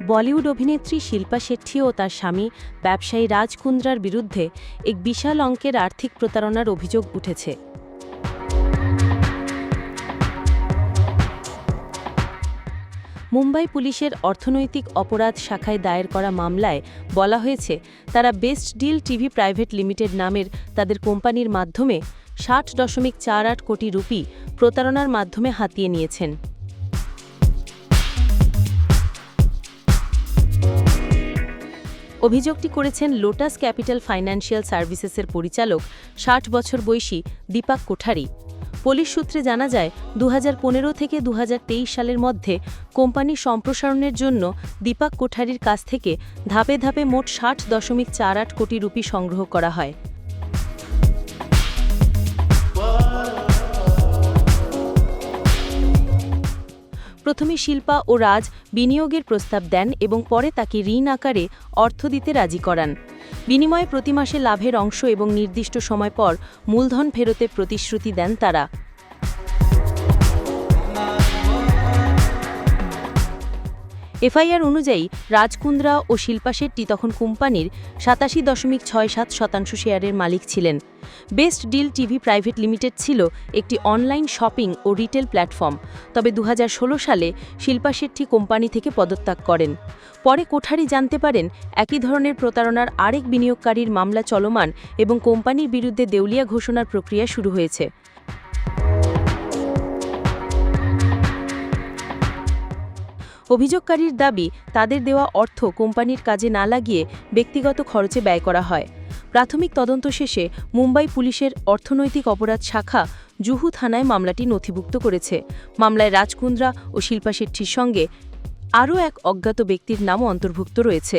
বলিউড অভিনেত্রী শিল্পা শেট্টি ও তার স্বামী ব্যবসায়ী রাজ কুন্দ্রার বিরুদ্ধে এক বিশাল অঙ্কের আর্থিক প্রতারণার অভিযোগ উঠেছে। মুম্বাই পুলিশের অর্থনৈতিক অপরাধ শাখায় দায়ের করা মামলায় বলা হয়েছে, তারা best deal TV private limited নামের তাদের কোম্পানির মাধ্যমে ৬০.৪৮ কোটি রুপি প্রতারণার মাধ্যমে হাতিয়ে নিয়েছেন। অভিযোগটি করেছেন লোটাস ক্যাপিটাল ফাইন্যান্সিয়াল সার্ভিসেসের পরিচালক ৬০ বছর বয়সী দীপক কোঠারি। পুলিশ সূত্রে জানা যায়, ২০১৫ থেকে ২০২৩ সালের মধ্যে কোম্পানির সম্প্রসারণের জন্য দীপক কোঠারির কাছ থেকে ধাপে ধাপে মোট ৬০.৪৮ কোটি রুপি সংগ্রহ করা হয়। প্রথমে শিল্পা ও রাজ বিনিয়োগের প্রস্তাব দেন এবং পরে তাকে ঋণ আকারে অর্থ দিতে রাজি করান। বিনিময়ে প্রতি মাসে লাভের অংশ এবং নির্দিষ্ট সময় পর মূলধন ফেরতের প্রতিশ্রুতি দেন তারা। এফআইআর অনুযায়ী রাজ কুন্দ্রা ও শিল্পা শেট্টি তখন কোম্পানির ৮৭.৬৭% শেয়ারের মালিক ছিলেন। Best deal TV private limited ছিল একটি অনলাইন শপিং ও রিটেল প্ল্যাটফর্ম। তবে ২০১৬ সালে শিল্পা শেট্টি কোম্পানি থেকে পদত্যাগ করেন। পরে কোঠারি জানতে পারেন, একই ধরনের প্রতারণার আরেক বিনিয়োগকারীর মামলা চলমান এবং কোম্পানির বিরুদ্ধে দেউলিয়া ঘোষণার প্রক্রিয়া শুরু হয়েছে। অভিযোগকারীর দাবি, তাদের দেওয়া অর্থ কোম্পানির কাজে না লাগিয়ে ব্যক্তিগত খরচে ব্যয় করা হয়। প্রাথমিক তদন্ত শেষে মুম্বাই পুলিশের অর্থনৈতিক অপরাধ শাখা জুহু থানায় মামলাটি নথিভুক্ত করেছে। মামলায় রাজ কুন্দ্রা ও শিল্পা শেট্টির সঙ্গে আরও এক অজ্ঞাত ব্যক্তির নামও অন্তর্ভুক্ত রয়েছে।